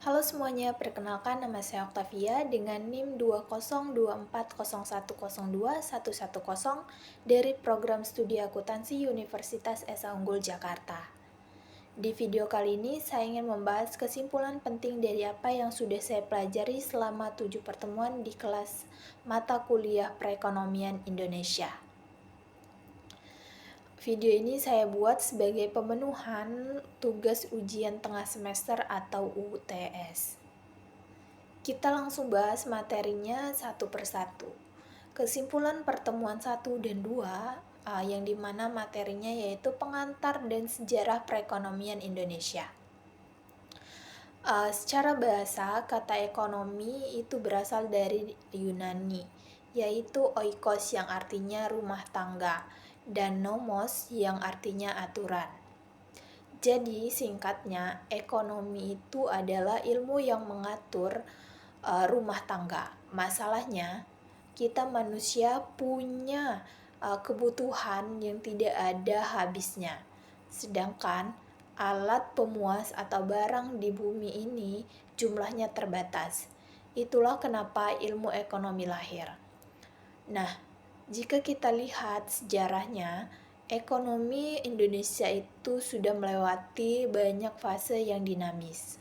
Halo semuanya, perkenalkan nama saya Octavia dengan NIM 20240102110 dari Program Studi Akuntansi Universitas Esa Unggul Jakarta. Di video kali ini, saya ingin membahas kesimpulan penting dari apa yang sudah saya pelajari selama 7 pertemuan di kelas mata kuliah Perekonomian Indonesia. Video ini saya buat sebagai pemenuhan tugas ujian tengah semester atau UTS. Kita langsung bahas materinya satu persatu. Kesimpulan pertemuan 1 dan 2 yang dimana materinya yaitu pengantar dan sejarah perekonomian Indonesia. Secara bahasa, kata ekonomi itu berasal dari Yunani, yaitu oikos yang artinya rumah tangga, dan nomos yang artinya aturan. Jadi singkatnya, ekonomi itu adalah ilmu yang mengatur rumah tangga. Masalahnya, kita manusia punya kebutuhan yang tidak ada habisnya. Sedangkan alat pemuas atau barang di bumi ini jumlahnya terbatas. Itulah kenapa ilmu ekonomi lahir. Nah, jika kita lihat sejarahnya, ekonomi Indonesia itu sudah melewati banyak fase yang dinamis.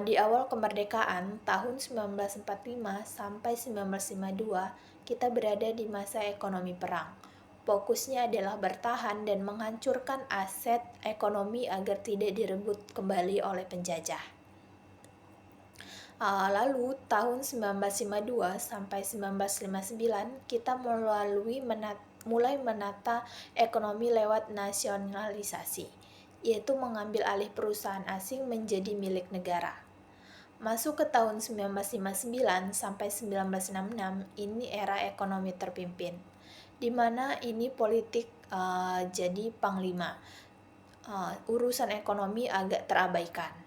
Di awal kemerdekaan tahun 1945 sampai 1952, kita berada di masa ekonomi perang. Fokusnya adalah bertahan dan menghancurkan aset ekonomi agar tidak direbut kembali oleh penjajah. Lalu tahun 1952 sampai 1959 kita mulai menata ekonomi lewat nasionalisasi, yaitu mengambil alih perusahaan asing menjadi milik negara. Masuk ke tahun 1959 sampai 1966, ini era ekonomi terpimpin, di mana ini politik jadi panglima. Urusan ekonomi agak terabaikan.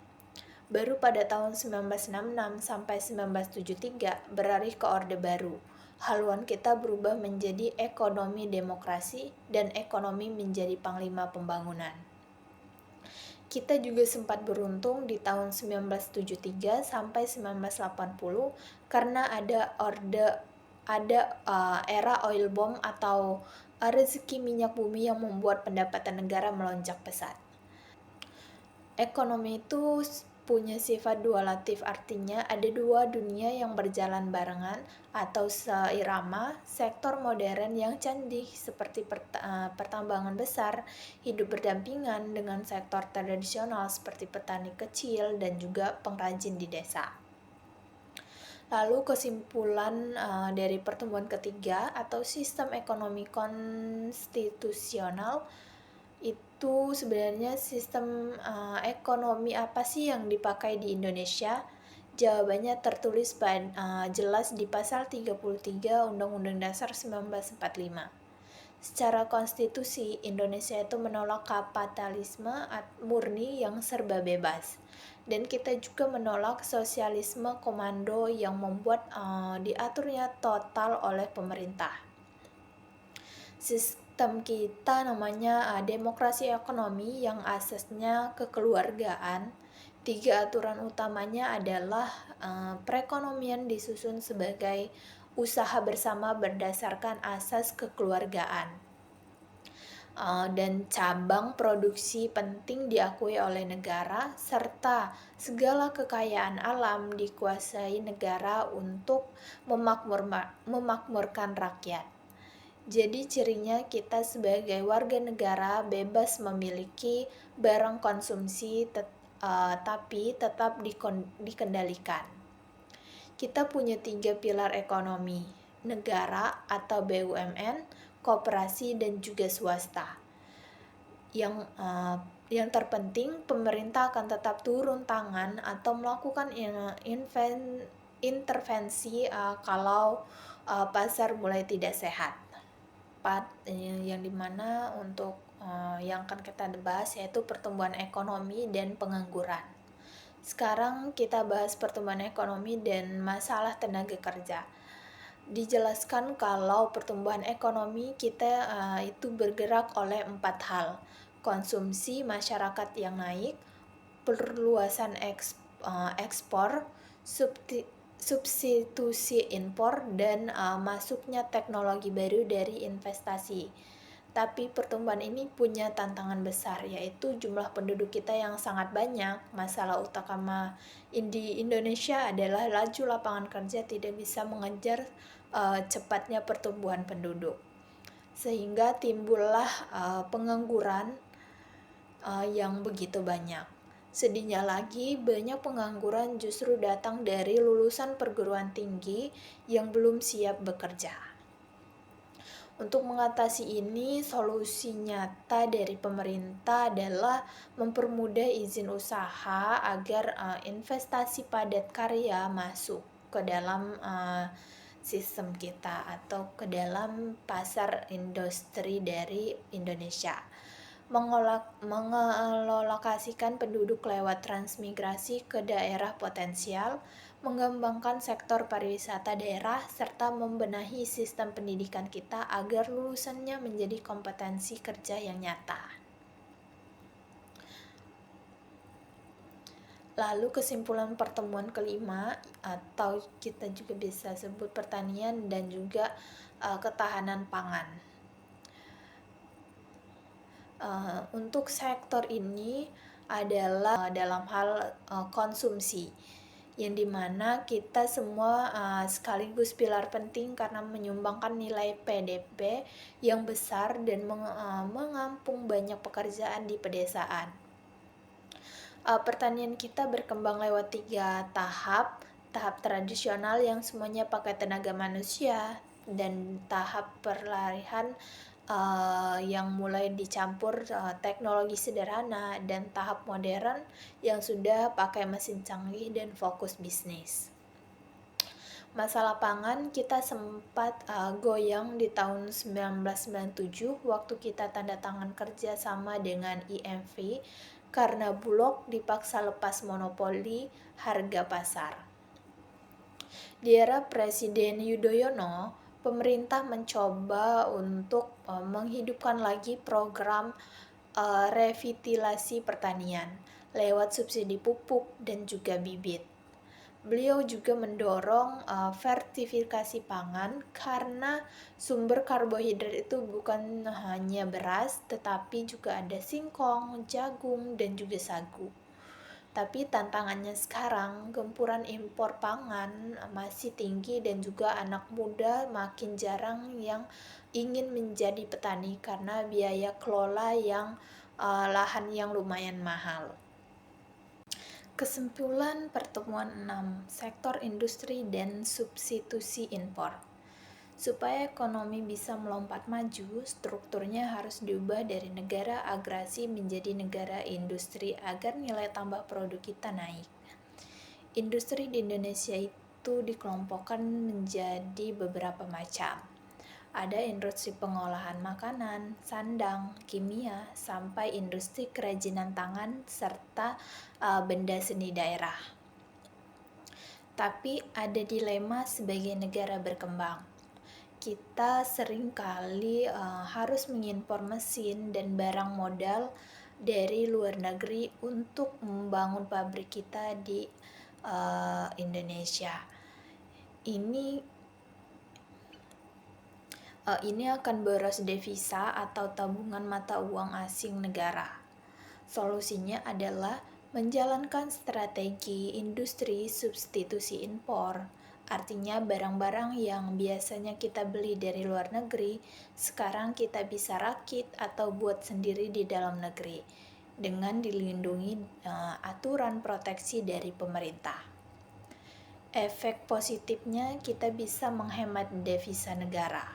Baru pada tahun 1966 sampai 1973 beralih ke Orde Baru. Haluan kita berubah menjadi ekonomi demokrasi dan ekonomi menjadi panglima pembangunan. Kita juga sempat beruntung di tahun 1973 sampai 1980 karena ada era oil bomb atau rezeki minyak bumi yang membuat pendapatan negara melonjak pesat. Ekonomi itu punya sifat dualatif, artinya ada dua dunia yang berjalan barengan atau seirama. Sektor modern yang canggih seperti pertambangan besar hidup berdampingan dengan sektor tradisional seperti petani kecil dan juga pengrajin di desa. Lalu kesimpulan dari pertemuan ketiga atau sistem ekonomi konstitusional itu sebenarnya sistem ekonomi apa sih yang dipakai di Indonesia? Jawabannya tertulis jelas di pasal 33 Undang-Undang Dasar 1945. Secara konstitusi, Indonesia itu menolak kapitalisme murni yang serba bebas. Dan kita juga menolak sosialisme komando yang membuat diaturnya total oleh pemerintah. Sistem kita namanya demokrasi ekonomi yang asasnya kekeluargaan. 3 aturan utamanya adalah perekonomian disusun sebagai usaha bersama berdasarkan asas kekeluargaan. Dan cabang produksi penting diakui oleh negara, serta segala kekayaan alam dikuasai negara untuk memakmurkan rakyat. Jadi cirinya kita sebagai warga negara bebas memiliki barang konsumsi tapi tetap dikendalikan. Kita punya 3 pilar ekonomi, negara atau BUMN, koperasi dan juga swasta. Yang terpenting, pemerintah akan tetap turun tangan atau melakukan intervensi kalau pasar mulai tidak sehat. Yang dimana untuk yang akan kita bahas yaitu pertumbuhan ekonomi dan pengangguran. Sekarang kita bahas pertumbuhan ekonomi dan masalah tenaga kerja. Dijelaskan kalau pertumbuhan ekonomi kita itu bergerak oleh 4 hal. Konsumsi masyarakat yang naik, perluasan ekspor, substitusi impor, dan masuknya teknologi baru dari investasi. Tapi pertumbuhan ini punya tantangan besar, yaitu jumlah penduduk kita yang sangat banyak. Masalah utama di Indonesia adalah laju lapangan kerja tidak bisa mengejar cepatnya pertumbuhan penduduk, sehingga timbullah pengangguran yang begitu banyak. Sedihnya lagi, banyak pengangguran justru datang dari lulusan perguruan tinggi yang belum siap bekerja. Untuk mengatasi ini, solusi nyata dari pemerintah adalah mempermudah izin usaha agar investasi padat karya masuk ke dalam sistem kita atau ke dalam pasar industri dari Indonesia. Mengalokasikan penduduk lewat transmigrasi ke daerah potensial, mengembangkan sektor pariwisata daerah, serta membenahi sistem pendidikan kita agar lulusannya menjadi kompetensi kerja yang nyata. Lalu kesimpulan pertemuan kelima, atau kita juga bisa sebut pertanian dan juga ketahanan pangan. Untuk sektor ini adalah dalam hal konsumsi, yang dimana kita semua sekaligus pilar penting karena menyumbangkan nilai PDB yang besar dan mengampung banyak pekerjaan di pedesaan. Pertanian kita berkembang lewat 3 tahap tradisional yang semuanya pakai tenaga manusia, dan tahap perlahan yang mulai dicampur teknologi sederhana, dan tahap modern yang sudah pakai mesin canggih dan fokus bisnis. Masalah pangan kita sempat goyang di tahun 1997 waktu kita tanda tangan kerja sama dengan IMV karena Bulog dipaksa lepas monopoli harga pasar. Di era Presiden Yudhoyono, pemerintah mencoba untuk menghidupkan lagi program revitalisasi pertanian lewat subsidi pupuk dan juga bibit. Beliau juga mendorong vertifikasi pangan karena sumber karbohidrat itu bukan hanya beras, tetapi juga ada singkong, jagung, dan juga sagu. Tapi tantangannya sekarang, gempuran impor pangan masih tinggi dan juga anak muda makin jarang yang ingin menjadi petani karena biaya kelola yang lahan yang lumayan mahal. Kesimpulan pertemuan 6, sektor industri dan substitusi impor. Supaya ekonomi bisa melompat maju, strukturnya harus diubah dari negara agresi menjadi negara industri agar nilai tambah produk kita naik. Industri di Indonesia itu dikelompokkan menjadi beberapa macam. Ada industri pengolahan makanan, sandang, kimia, sampai industri kerajinan tangan, serta benda seni daerah. Tapi ada dilema sebagai negara berkembang. Kita seringkali harus mengimpor mesin dan barang modal dari luar negeri untuk membangun pabrik kita di Indonesia. Ini akan boros devisa atau tabungan mata uang asing negara. Solusinya adalah menjalankan strategi industri substitusi impor. Artinya barang-barang yang biasanya kita beli dari luar negeri, sekarang kita bisa rakit atau buat sendiri di dalam negeri dengan dilindungi aturan proteksi dari pemerintah. Efek positifnya kita bisa menghemat devisa negara.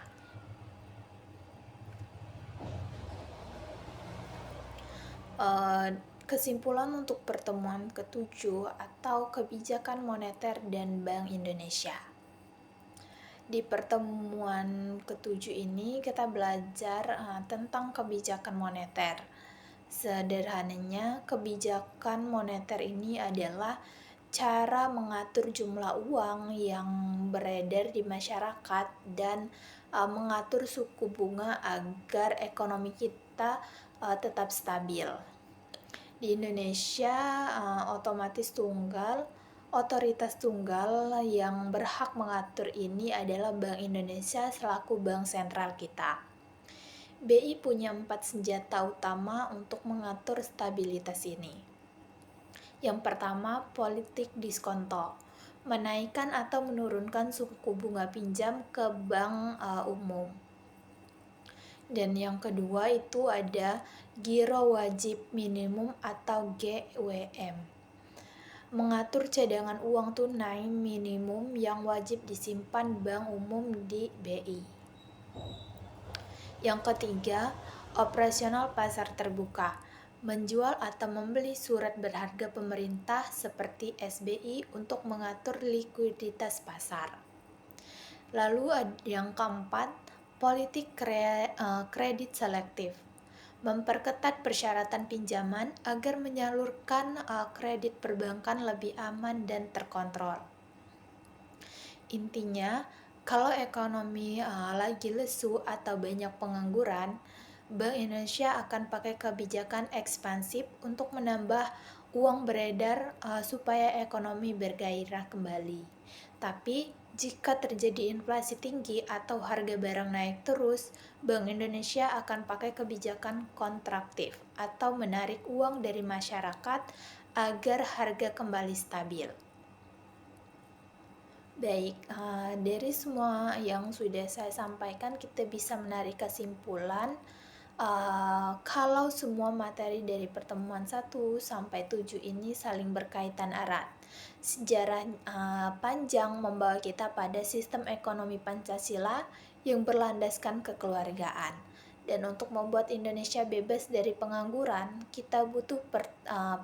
Kesimpulan untuk pertemuan ke-7 atau kebijakan moneter dan Bank Indonesia. Di pertemuan ke-7 ini kita belajar tentang kebijakan moneter. Sederhananya, kebijakan moneter ini adalah cara mengatur jumlah uang yang beredar di masyarakat dan mengatur suku bunga agar ekonomi kita tetap stabil. Di Indonesia, otoritas tunggal yang berhak mengatur ini adalah Bank Indonesia selaku bank sentral kita. BI punya 4 senjata utama untuk mengatur stabilitas ini. Yang pertama, politik diskonto, menaikkan atau menurunkan suku bunga pinjam ke bank umum. Dan yang kedua itu ada giro wajib minimum atau GWM, mengatur cadangan uang tunai minimum yang wajib disimpan bank umum di BI. Yang ketiga, operasional pasar terbuka, menjual atau membeli surat berharga pemerintah seperti SBI untuk mengatur likuiditas pasar. Lalu yang keempat, politik kredit selektif, memperketat persyaratan pinjaman agar menyalurkan kredit perbankan lebih aman dan terkontrol. Intinya, kalau ekonomi lagi lesu atau banyak pengangguran, Bank Indonesia akan pakai kebijakan ekspansif untuk menambah uang beredar supaya ekonomi bergairah kembali. Tapi, jika terjadi inflasi tinggi atau harga barang naik terus, Bank Indonesia akan pakai kebijakan kontraktif atau menarik uang dari masyarakat agar harga kembali stabil. Baik, dari semua yang sudah saya sampaikan, kita bisa menarik kesimpulan kalau semua materi dari pertemuan 1 sampai 7 ini saling berkaitan erat. Sejarah panjang membawa kita pada sistem ekonomi Pancasila yang berlandaskan kekeluargaan. Dan untuk membuat Indonesia bebas dari pengangguran, kita butuh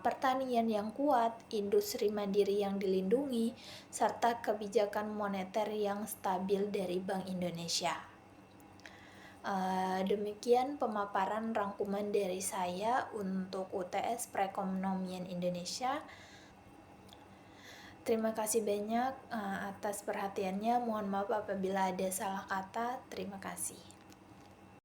pertanian yang kuat, industri mandiri yang dilindungi, serta kebijakan moneter yang stabil dari Bank Indonesia. Demikian pemaparan rangkuman dari saya untuk UTS Perekonomian Indonesia. Terima kasih banyak atas perhatiannya. Mohon maaf apabila ada salah kata. Terima kasih.